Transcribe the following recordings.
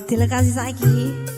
Dilekasi saiki.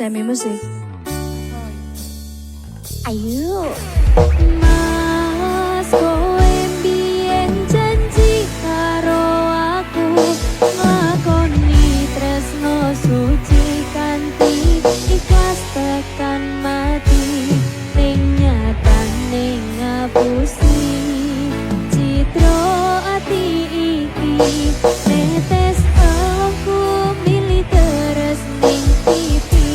Semi Musik. Ayo. Mas kowe mbiyen janji karo aku nglakoni tresno suci kanthi ikhlas tekan mati ning nyatane ngapusi citra ati iki netes aku milih terus ning pipi.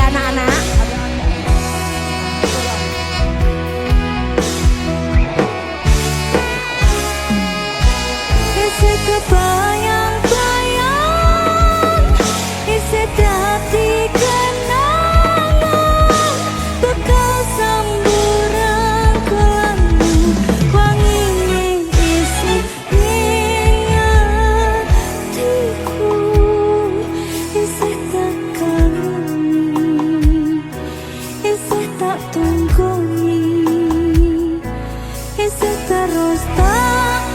anak-anak. Isi kebayang-bayang, isi dadi kenangan, bekal samburan kelambu, wanginya isi hatiku, isi tak kangen, isi tak tungguni, isi terus tak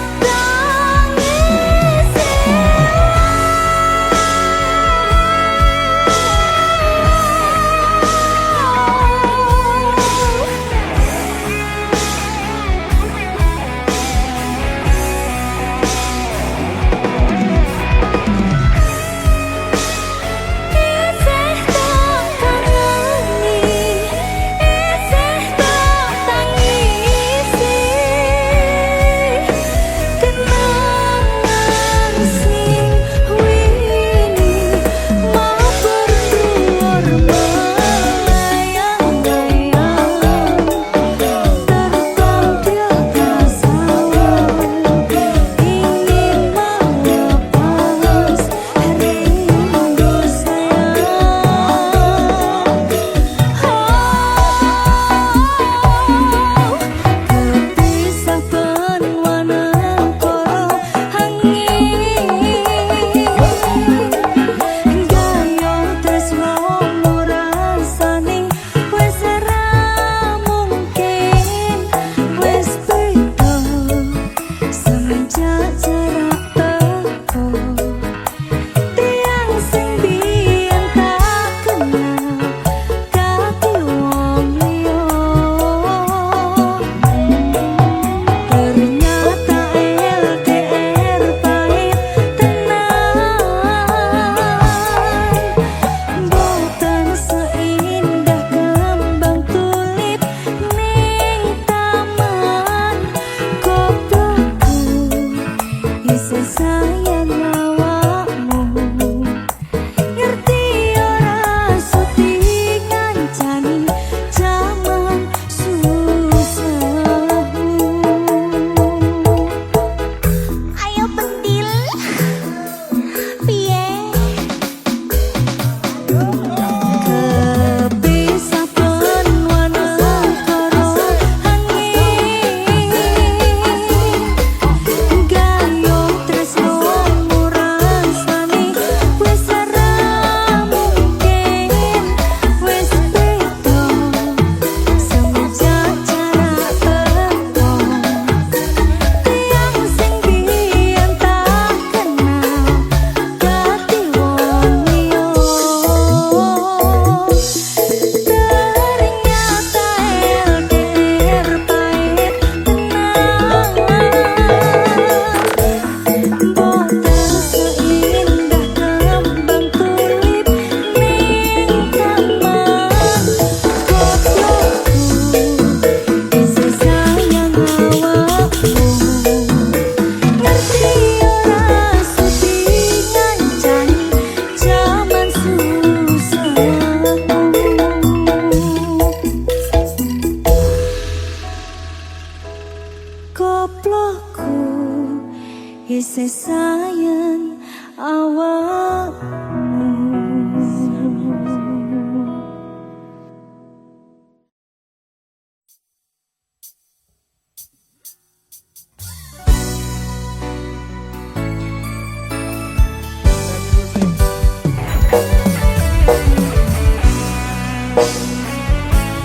Isi sayang awakmu.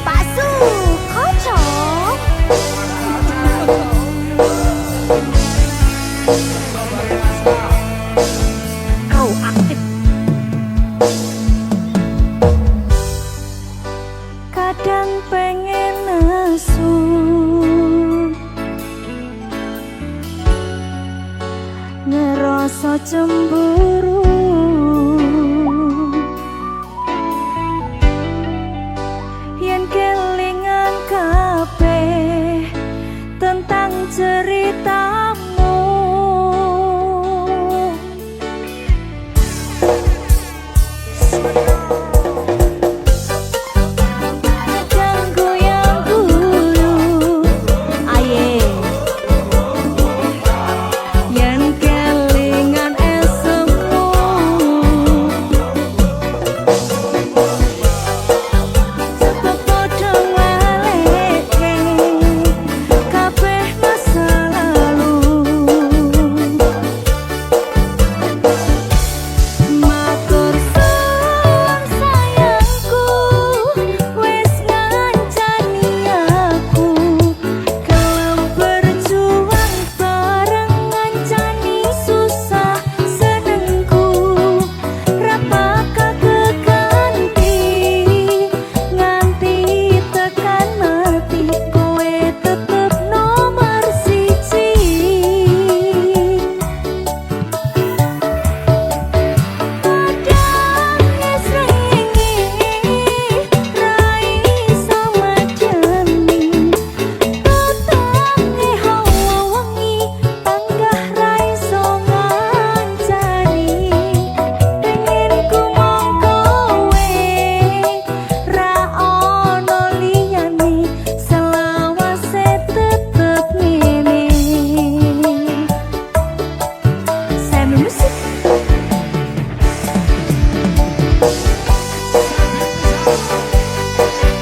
Pak Su, kocok. Kau aktif. Kadang pengen nesu, ngerasa cemburu,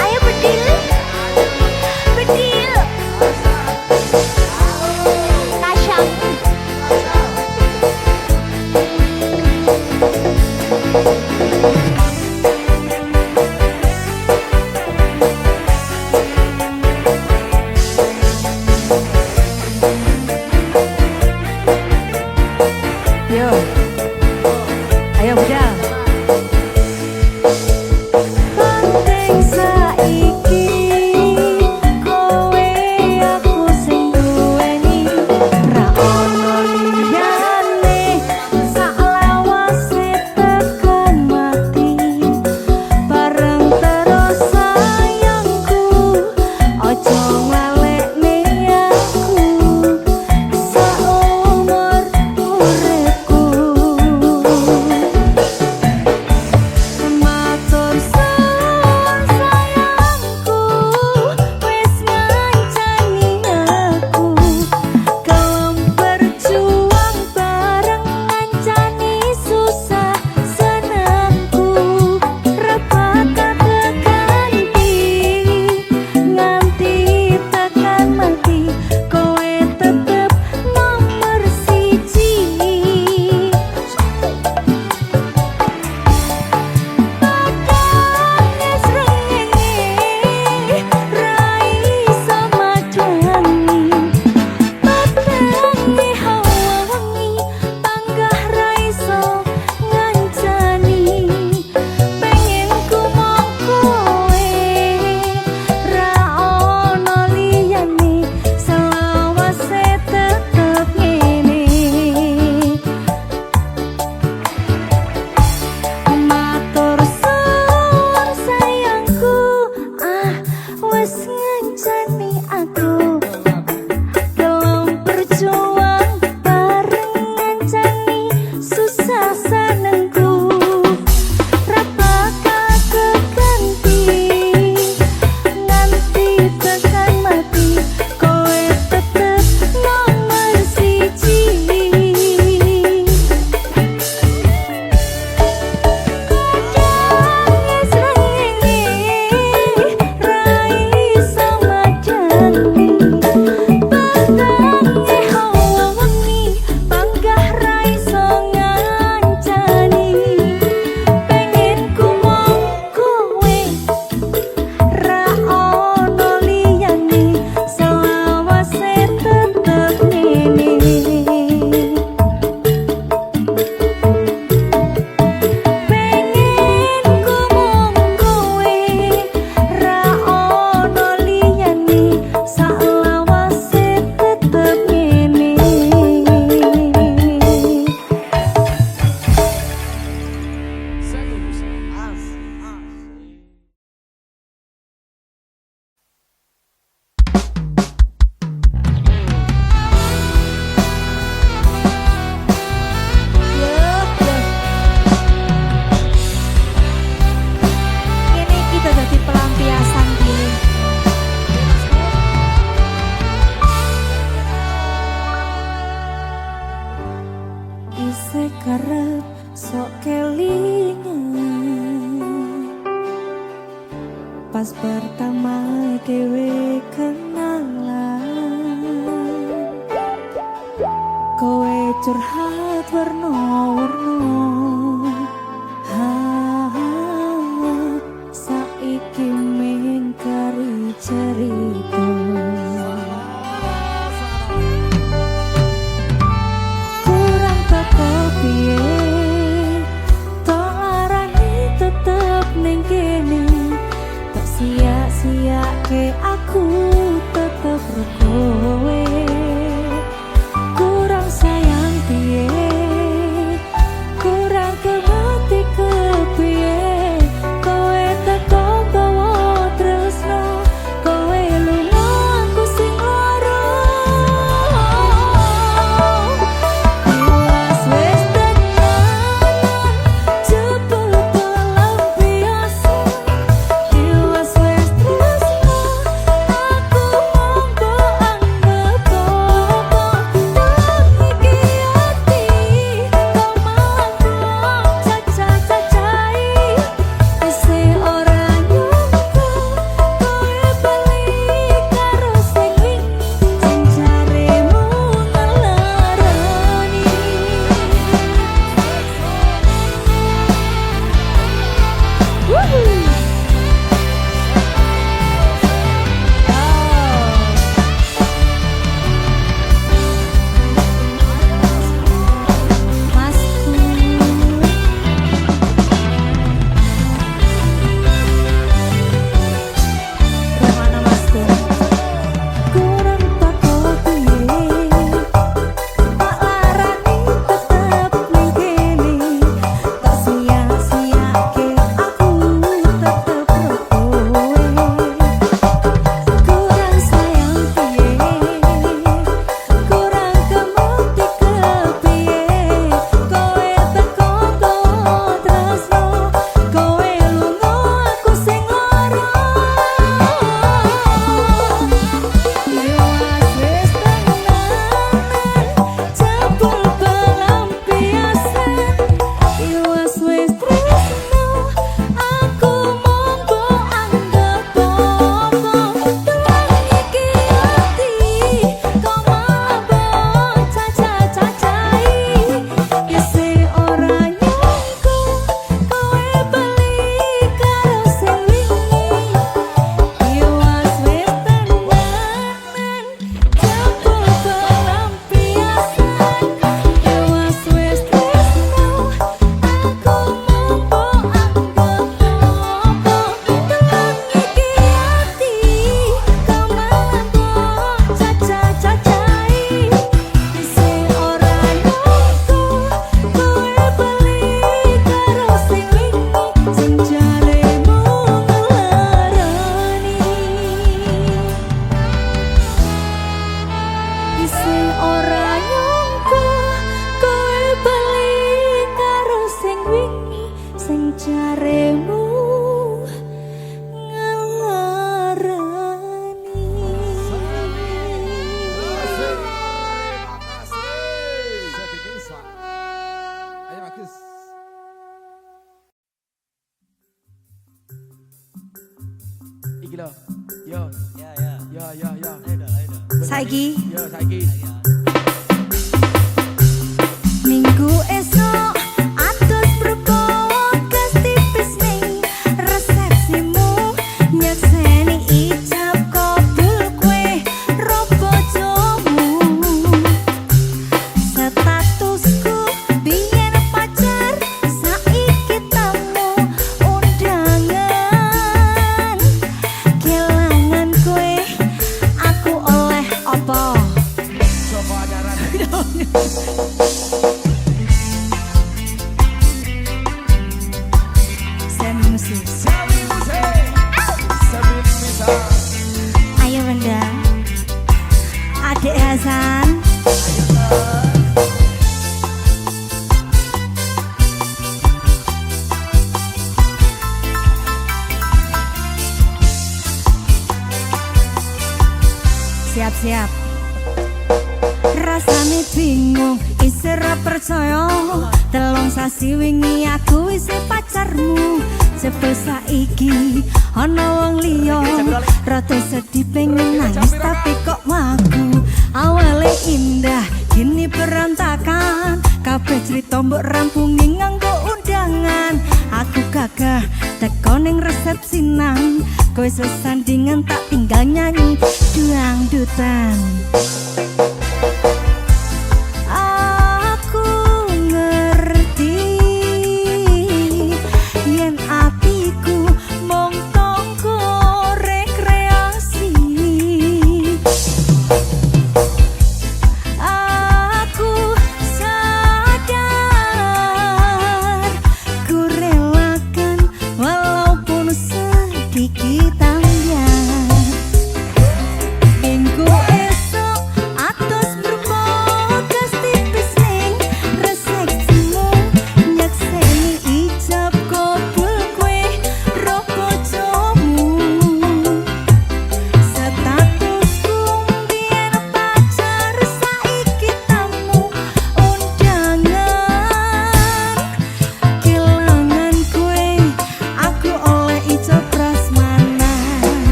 Ayo bedil, bedil, kasyang. Yo, ayo budal. Penting saiki kowe aku sing duweni, ra ono liyane sak lawase tekan mati. Bareng terus sayangku, ojo ngalekne aku saumur uripku. Matur suwun sayangku, wis ngancani aku, gelem berjuang bareng ngancani susah senengku. Repaka keganti nganti tekan mati, kowe tetep nomor siji. Padahal srengenge rai sama jangi, petenge hawa wengi panggah rai so ngancani. Pengen ku mong kowe ra ono liyane, selawase tetep ngene. Matur suwun sayangku, wis ngancani aku, gelem berjuang bareng ngancani susah senengku. Repaka keganti nganti tekan mati, kowe tetep nomor siji. Padahal srengenge rai sama jangi, petenge hawa wengi panggah rai so ngancani. Pengen ku mong kowe ra ono liyane, selawase tetep ngene. Pengen ku mong kowe ra ono liyane, selawase tetep ngene. Ini kita jadi pelampiasan gini. Isih kerep sok kelingan pas pertama dewe kenalan, kowe curhat warna-warna. Saiki mingkari cerita, kurang teko piye tok larani tetep ning kene. Tak sia-siake aku tetep ro kowe, kurang sayang piye, kurang sing jaremu saiki minggu esok atus berpokas tipis ning resepsimu nyekseni ijab kabul kue robo jomu statusku biyen pacar saiki tamu undangan kelangan kue aku oleh apa coba ajaran ayo benda adik Hasan siap-siap rasane bingung isra percaya telung sasi wingi aku isih pacarmu jebul saiki ana wong liya rada sedih pengen nangis tapi kok wagu awale indah kini berantakan kabeh cerita mbok rampungi nganggo undangan aku gagah teko ning resepsi nang kowe sesandingan tak tinggal nyanyi dangdutan. Aku ngerti yen atiku mung tangga rekreasi. Aku sadar ku relakan walaupun sedikit ambiar. Minggu esok atus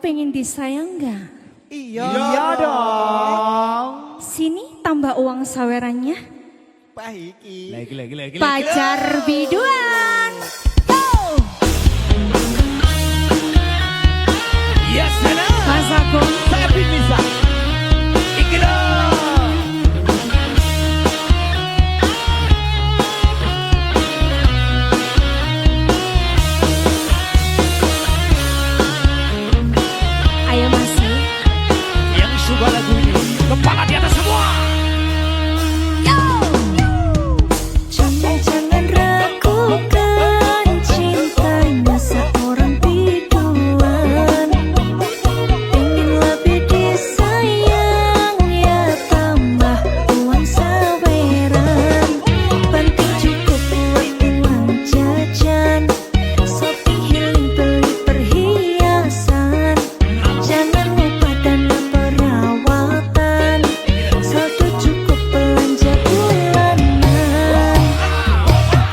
pengen disayang nggak? Iya dong. Sini tambah uang sawerannya. Baiki. Lagi. Pacar biduan. Oh. Yes, Nana. Mas Agung. Saya bisa. Iki dong. Ayo masih. Yang suka lagu ini, kepala di atas semua. Jangan ragukan cintanya seorang biduan. Ingin lebih disayang ya tambah uang saweran. Penting cukup buat uang jajan. Shopping healing beli perhiasan. Jangan lupa dana perawatan. Saldo cukup belanja bulanan.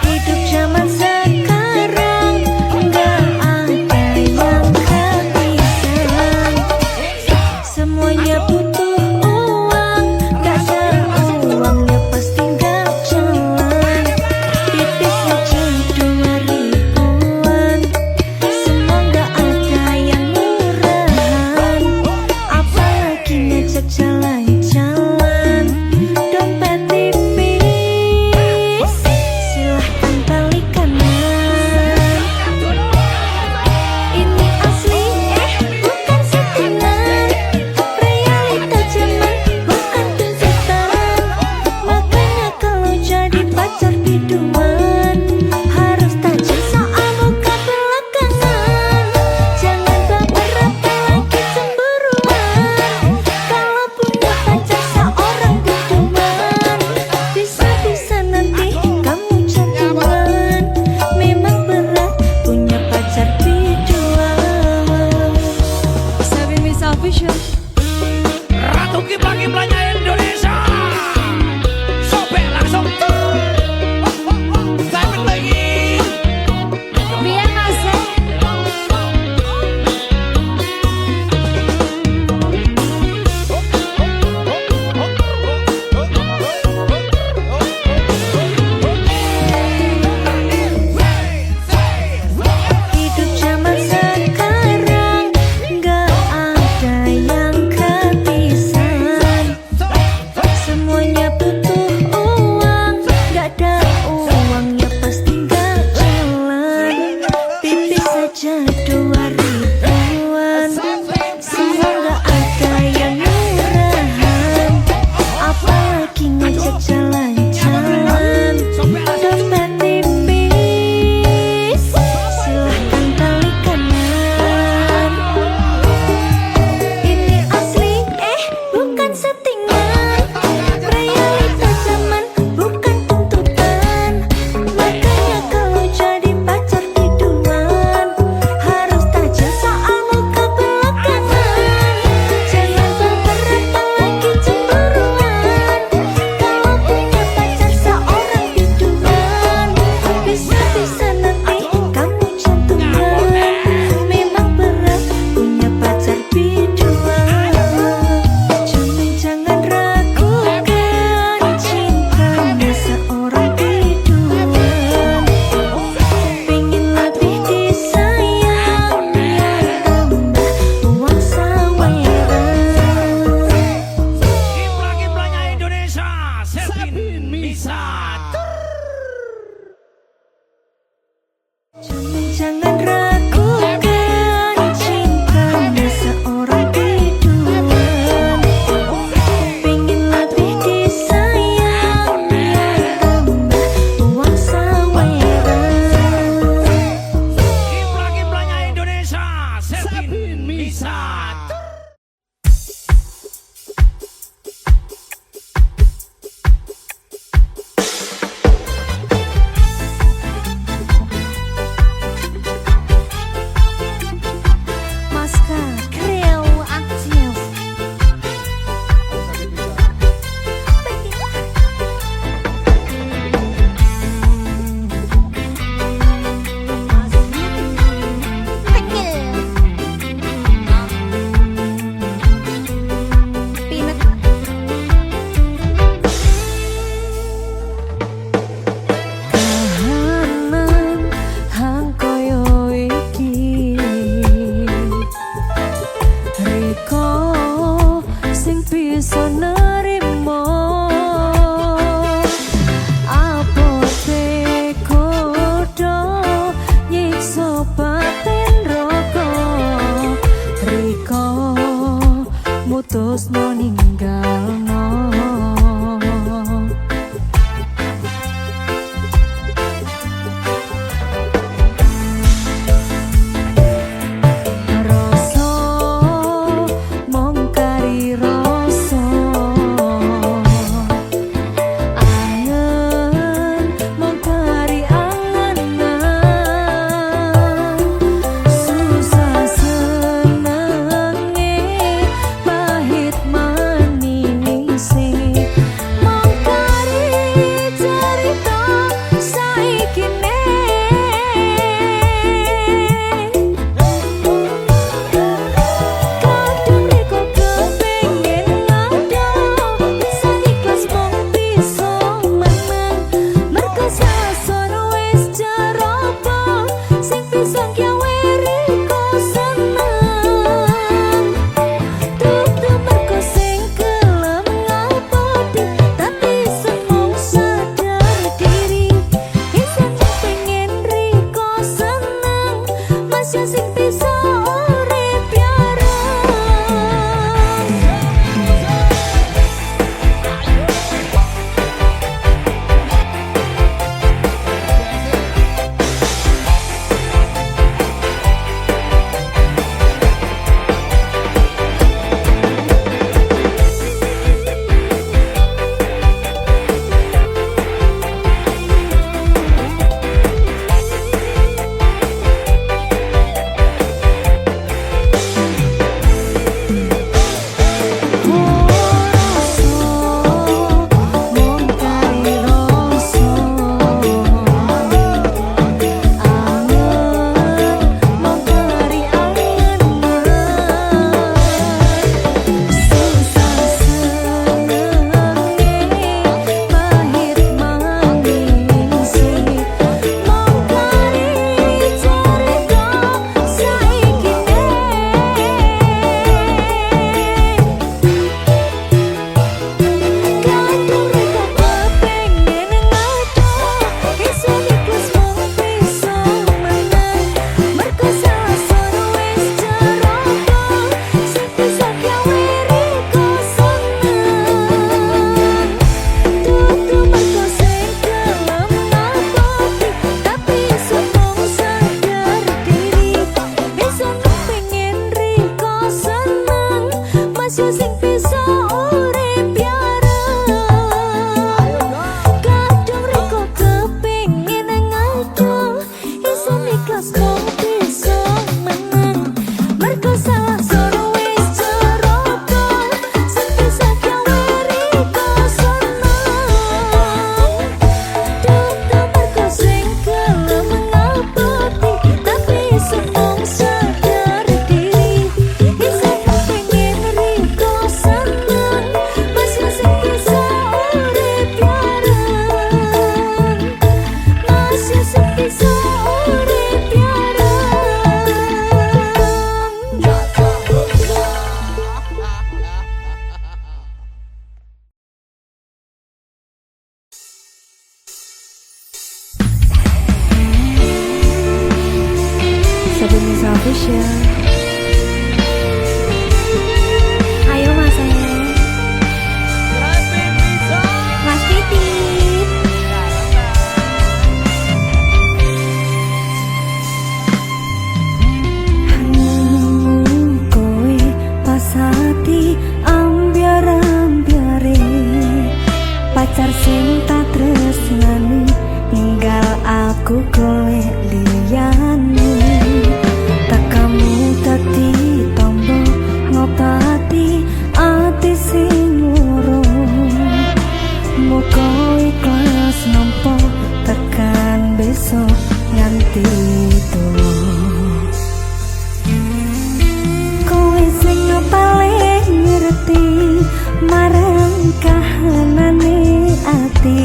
Hidup zaman sekarang nggak ada yang kehabisan. Semuanya butuh uang, nggak ada uangnya pasti nggak jalan. Tipis aja 2 ribuan, semua nggak ada yang murahan. Apalagi ngajak jalan-jalan, dompet tipis, silahkan balik kanan. Ini asli bukan settingan, realita zaman bukan tuntutan. Makanya kalau jadi pacar biduan harus tajam soal muka belakangan. Jangan baper apalagi cemburuan. Kalau punya pacar seorang biduan, bisa-bisa nanti kamu jantungan. Memang berat punya pacar biduan. Sabi Miss Official. Ratu Kiblang-Kiblangnya Indonesia. Sobek langsung. Sampai lagi. Biar ngasih. Hidup zaman sekarang nggak ada yang kehabisan. Semuanya butuh uang, nggak ada uangnya pasti nggak jalan. Tipis saja 2 ribuan, semua nggak ada yang murahan. Apalagi ngajak jalan-jalan, dompet tipis, silahkan balik kanan. Ini asli bukan settingan, realita zaman bukan tuntutan. Makanya kalau jadi pacar biduan harus tajam soal muka belakangan. Jangan baper apalagi cemburuan. Kalau punya pacar seorang biduan, bisa-bisa nanti kamu jantungan. Memang berat punya pacar biduan. Jangan ragukan cintanya seorang biduan. Pengen lebih disayang ya tambah uang saweran. Kiblang-Kiblangnya Indonesia. Sepin bisa. Jangan ragukan cintanya seorang biduan. Pengen lebih disayang ya tambah uang saweran. Kiblang-Kiblangnya Indonesia. Sepin bisa. Is official. Ayo Mas Mas Titip. Kowe pasati ambiar-ambiare pacar sing tak tresnani ninggal aku kowe liyane tekamu dadi tombo ngobati ati sing loro muga ikhlas nampa tekan besok nganti tuwa kowe sing paling ngerti marang kahanane ati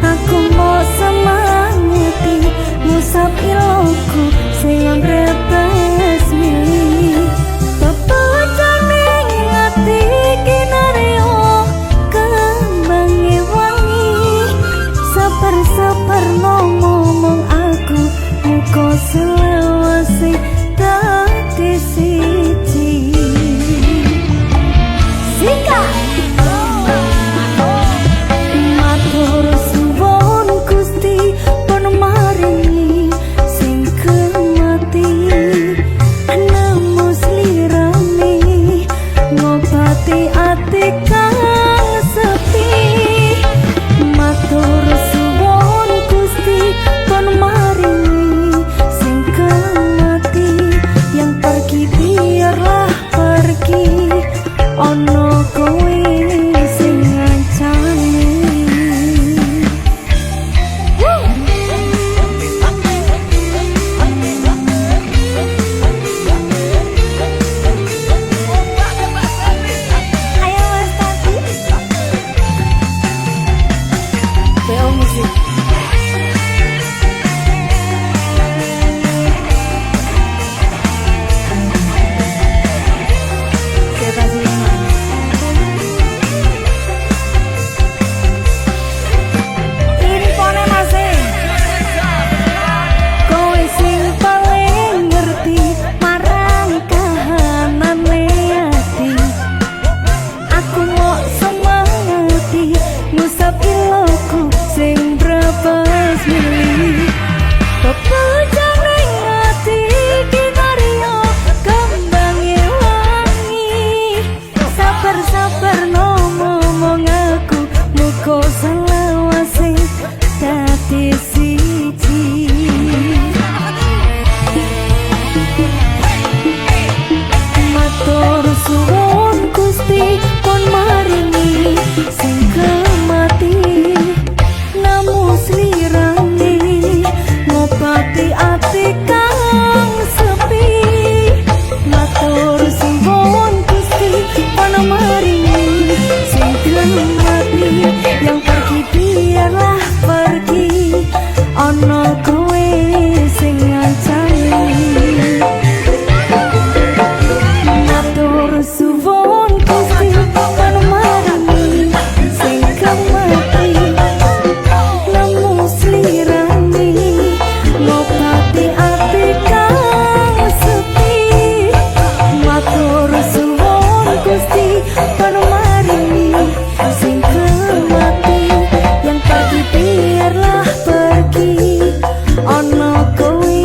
aku mau semangati ngusap iloku sing brebes milih pepecane ati kinaryo kembangi wangi saper-saper ngomong aku muka selawase dadi siji Sika matur suwun Gusti pun maringi sing kemati nemu slirane ngobati ati kang sepi matur suwun Gusti pun maringi sing kemati yang pergi biarlah pergi ono kowe sing ngancani ayo Mas Tati PO Musik Infone Mas kowe sing paling ngerti marang kahanane ati aku mau semangati ngusap iloku sing brebes milih pepecane ati kinaryo kembangi wangi sabar-sabar ngomong aku muka selawase dadi siji matur suwun Gusti pun maringi sing kemati nemu slirane ngobati ati kang sepi matur suwun Gusti pun maringi sing kemati yang pergi biarlah pergi ono kowe sing ngancani matur suwun Gusti pun maringi sing kemati nemu slirane ngobati ati kang sepi matur suwun Gusti pun maringi sing kemati yang pergi biarlah pergi ono kowe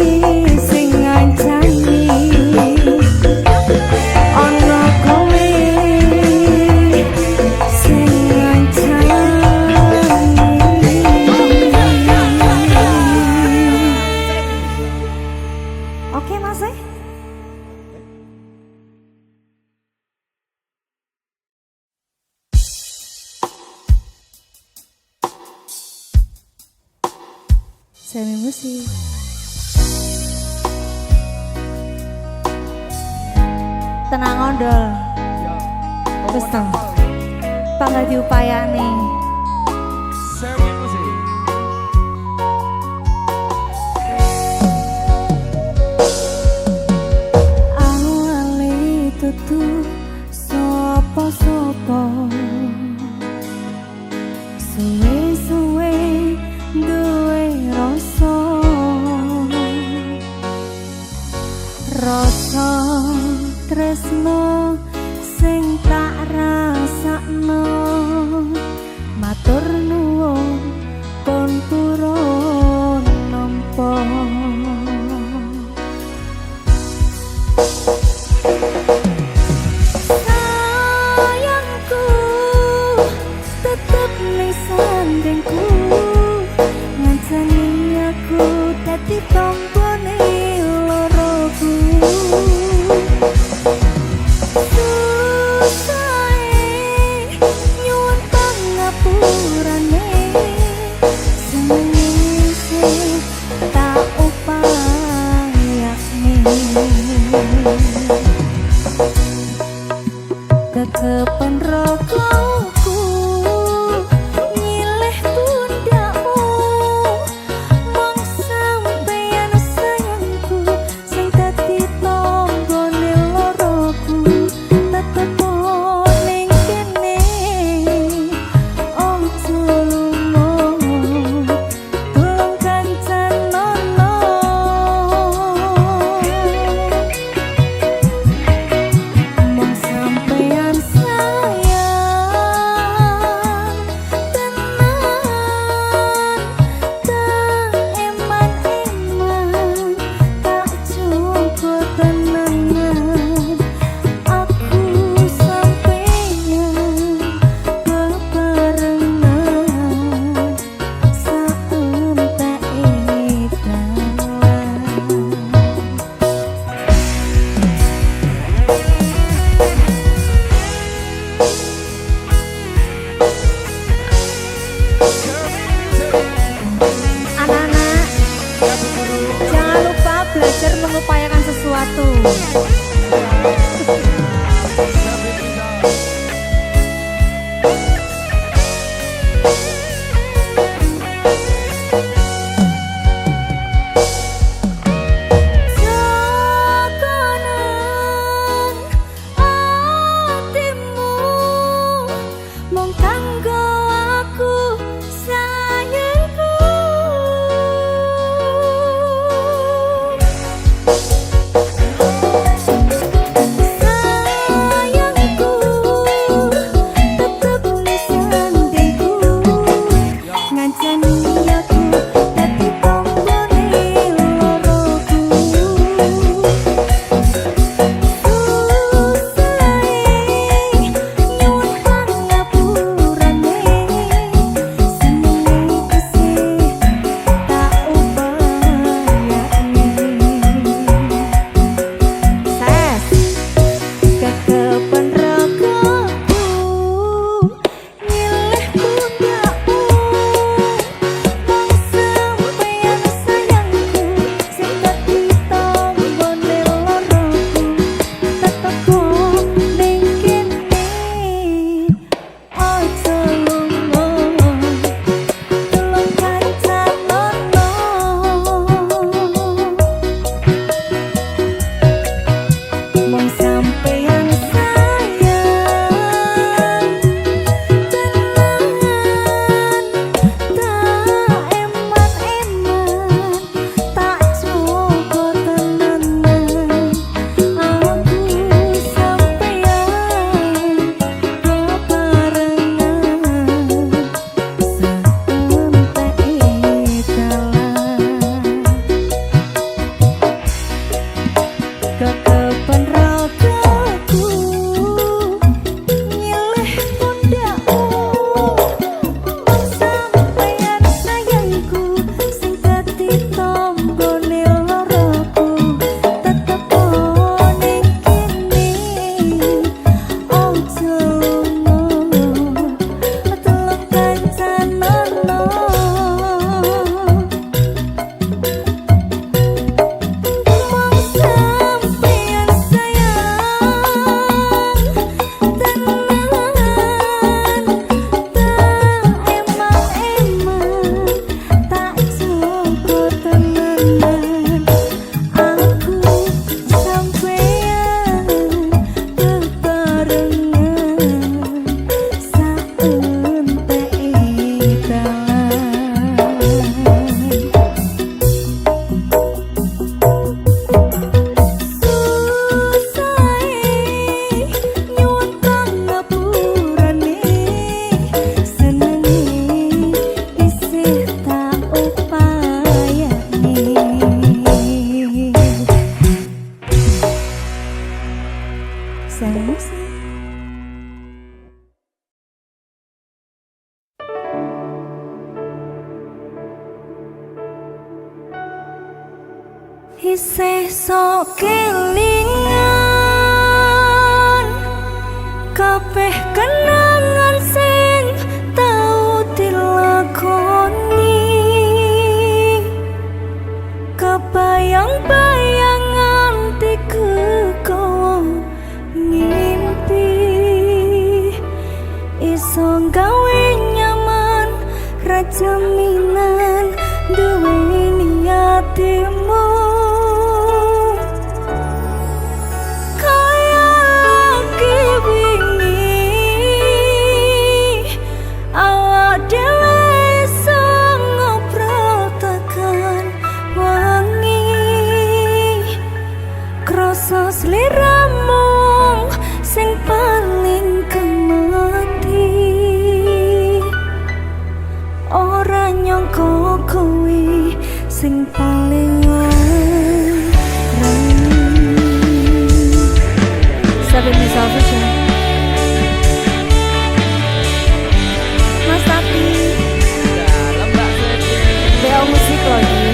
sing ngancani ono kowe sing ngancani oke Mas Semi Musik tenang ondol wis to pangga diupayani Semi Musik. awale tutu sapa-sapa suwe-suwe duwe rasa rasa tresno sing tak rasakno matur nuwun kon purun nampa sayangku tetep ning sandengku ngancani aku dadi tombone loroku susahe nyuwun pangapurane semenise tak upayane kekepen rogoku nyileh pundakmu mong sampeyan sayangku sing dadi tonggone loroku tetep ning kene ojo lunga tulung kancanono mong sampeyan sayang tenan tak eman-eman tak cukup tenanan aku sampeyan bebarengan saentek anak-anak jangan lupa belajar mengupayakan sesuatu. Jokonan atimu mung kanggo aku sayangku isih sok kelingan kabeh kenangan sing tau dilakoni kebayang-bayang nganti kekowo ngimpi iso gawe nyaman rajaminan duweni atimu kaya kewingi awak dhewe iso ngobrol tekan wangi krasa sliramu sing paling kemati ora nyangka kowe sing paling larang. 7 News Official Mas Tati BO Musik lagi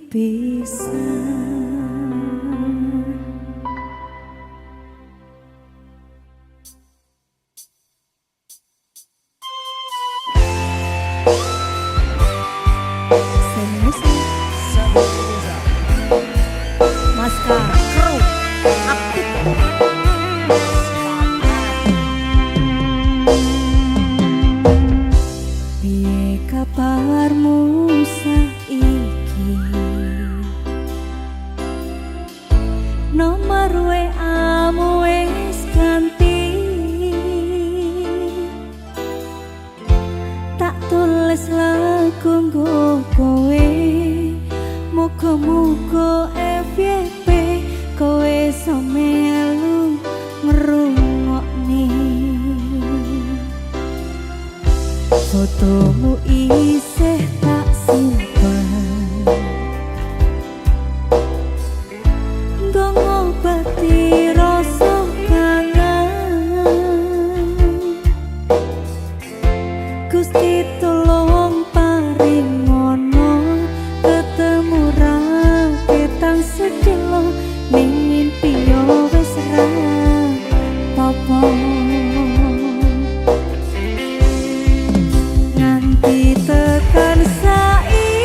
pisan. Mas Kru aktif. Piye kabarmu saiki? Nomor WA-mu wis ganti. Tak tulis lagu nggo kowe. Muga-muga FYP kowe iso melu ngrungokne. Fotomu isih tak simpen, nggo ngobati rasa kangen. Gusti tolong paringono ketemu raketang sedelo ning mimpi yo wis ra apa. Nganti tekan saiki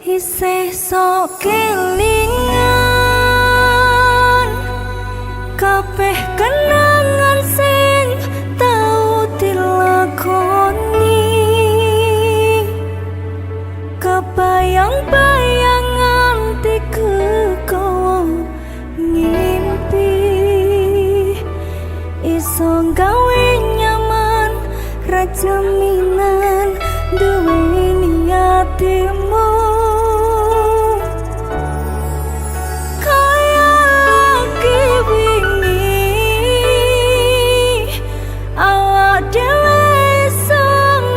isih sok kelingan kabeh kenangan sing tau dilakoni kebayang-bayang nganti kekowo ngimpi iso gawe nyaman ra jaminan duweni atimu kaya lagi wingi awak dhewe iso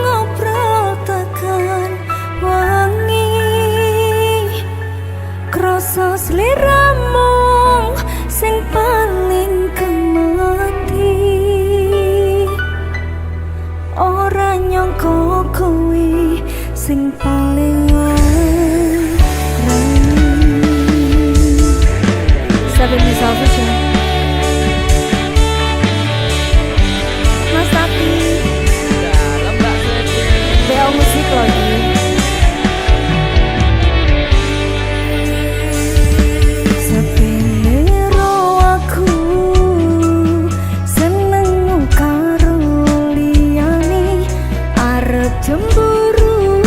ngobrol tekan wangi krasa sliramu sing paling kemati ora nyangka kowe sing paling larang. Seven Miss Official Mas Tapi BL Musik lagi sepiro aku seneng karo liyane arep cemburu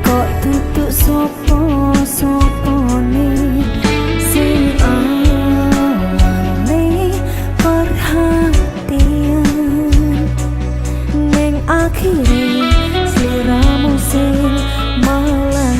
kok tutuk sopo-sopone sing awale perhatian ning akhire sliramu sing malah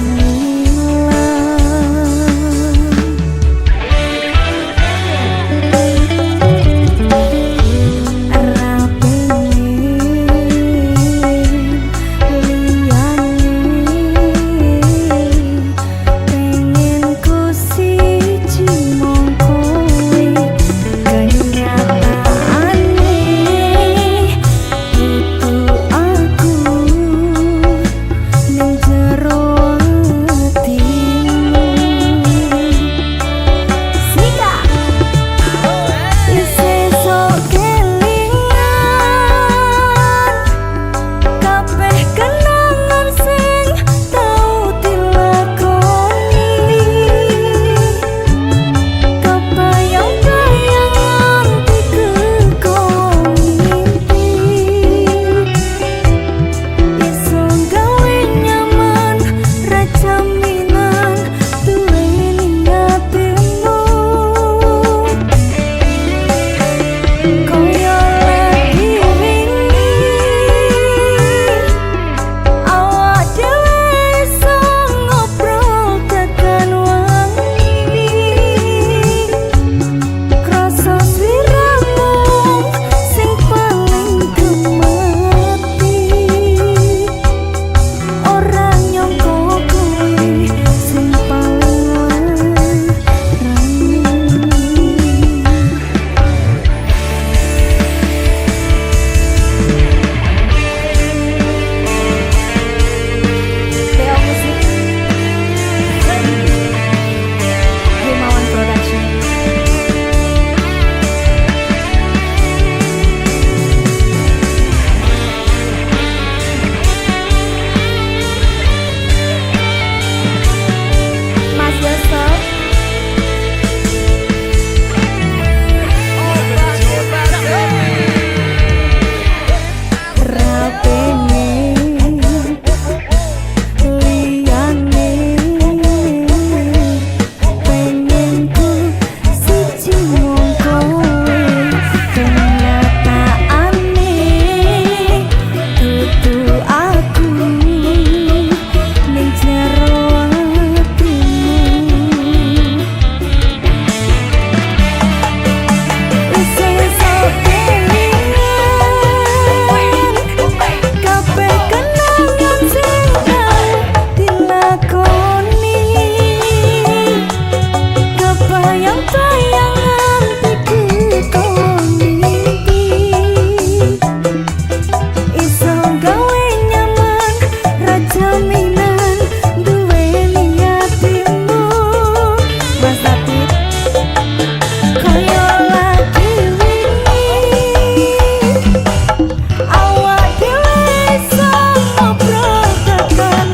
awak dhewe iso ngobrol tekan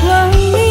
wangi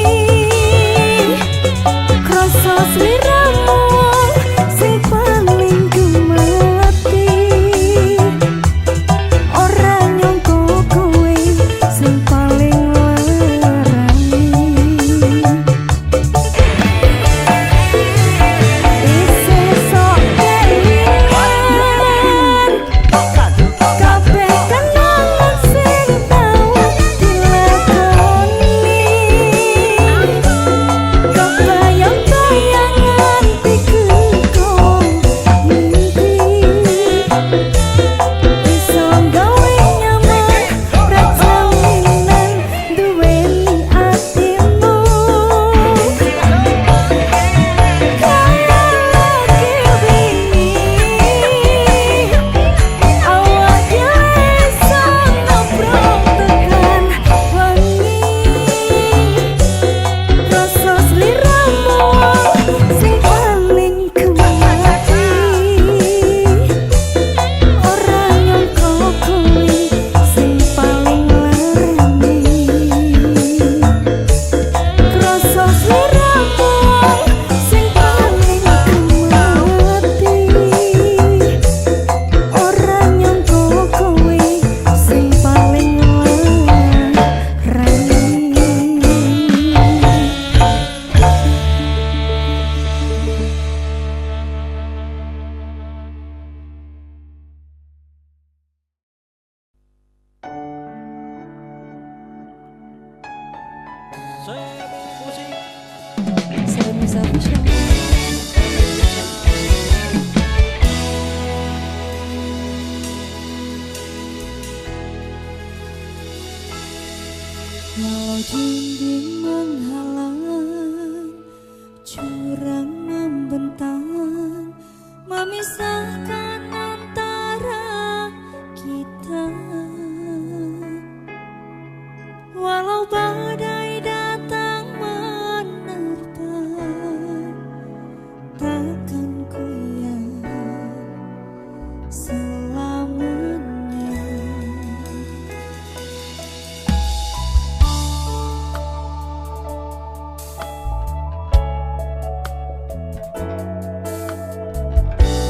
dinding menghalang, jurang membentang, memisahkan antara kita. Walau badai datang menerpa, takkan goyah selamanya.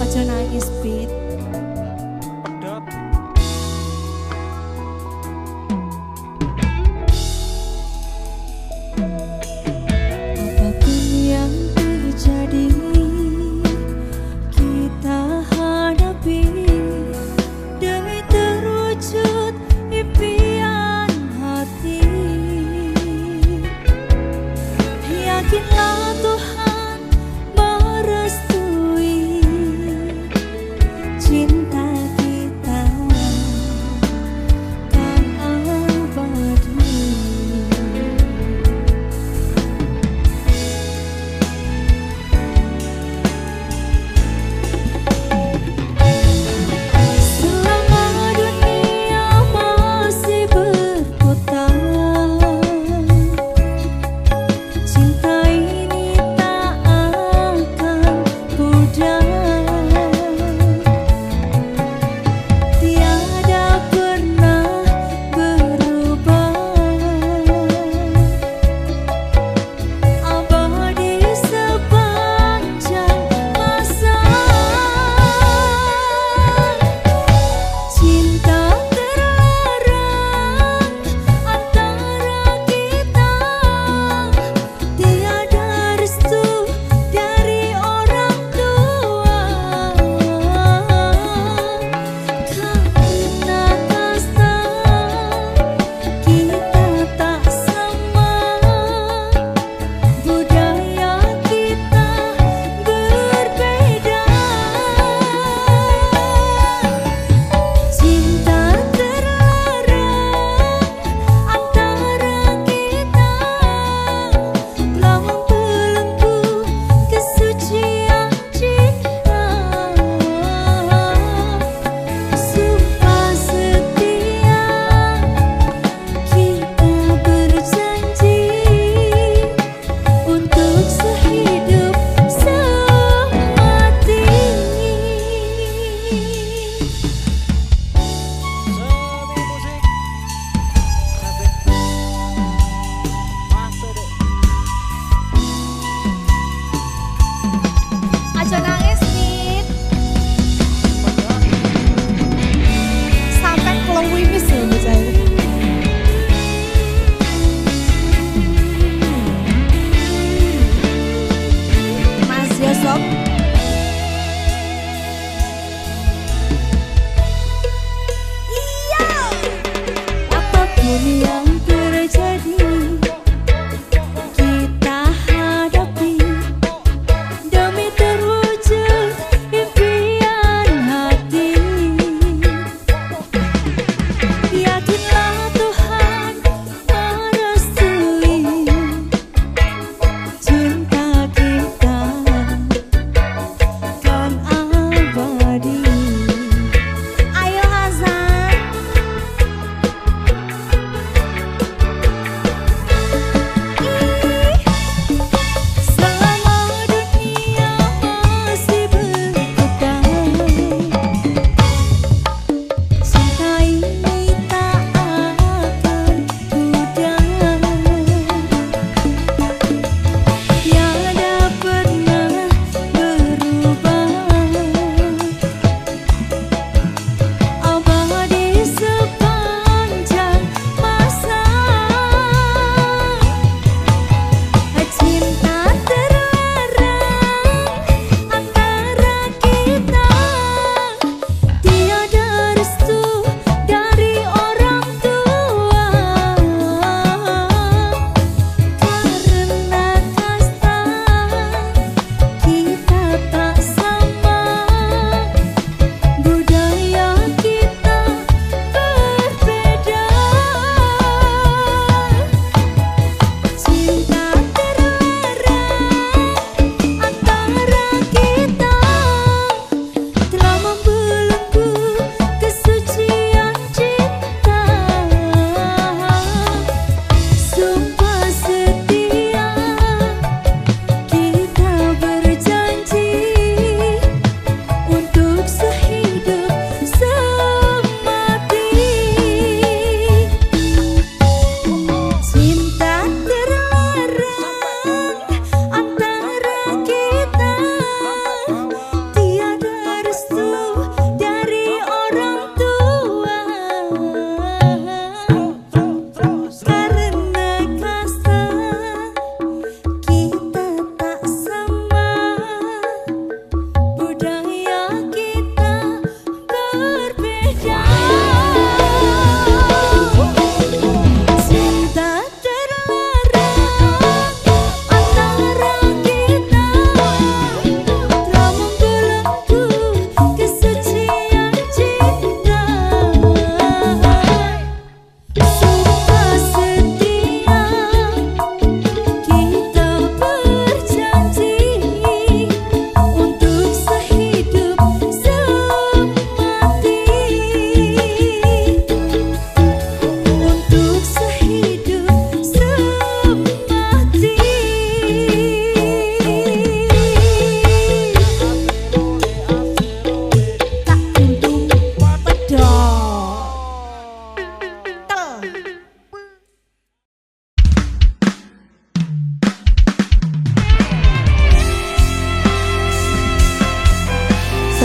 Ojo nangis Pit. Apapun yang terjadi, kita hadapi demi terwujud impian hati. Yakinlah Tuhan merestui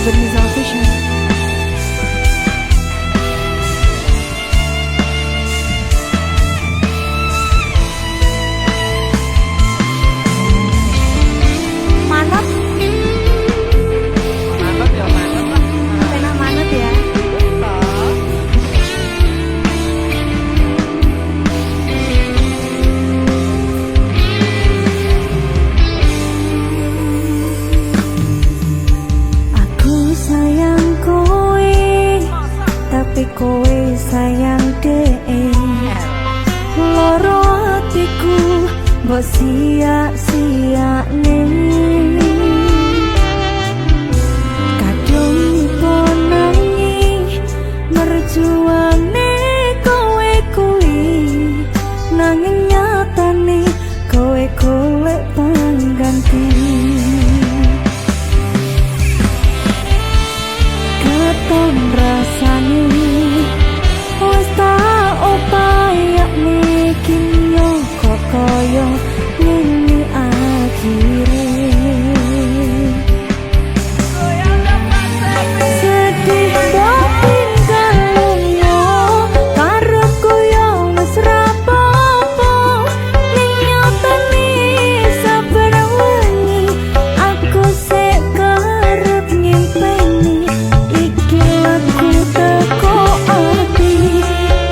Robert Nisa Official. Manut. Manut ya manut lah. Pena manut ya. Aku sayang kowe, tapi kowe sayang dhek. Loro hatiku mbok sia-siane. Kadung ponangi merjuane kowe kuwi, nanging nyatane kowe golek pangganti. Keton rasane wis tak upayane kinyo kok koyo ngene akhire. Sedih mbok tinggal lunga, karepku yo wis rapopo. Ning nyatane saben wengi aku sik kerep nyimpeni. Iki lagu teko ati,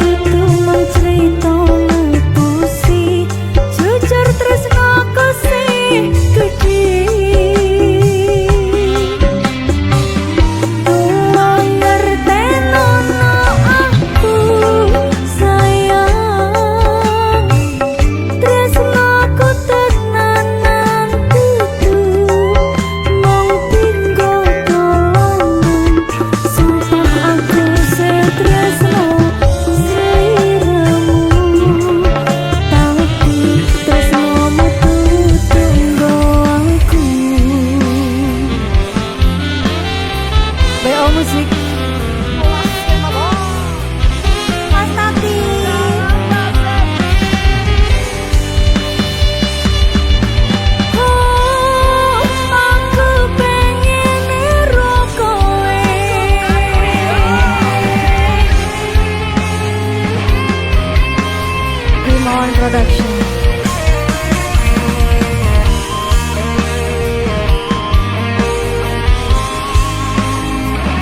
itu mung cerita puisi. Jujur tresnaku sing gedhe. Tolong ngertenono aku sayang, tresnaku tenanan dudu mung tinggo tolongan. Sumpah aku setresno sliramu, tapi tresnomu tunggo aku. BO Musik. Mas Tati. Oh, aku pengen niru kowe. Rimon Production.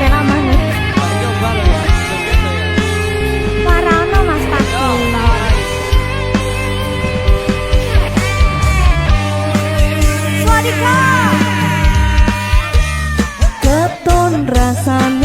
Pena manut. Coba lo ya. Joget lo ya. Warano Mas Tati. Swadika. Keton rasane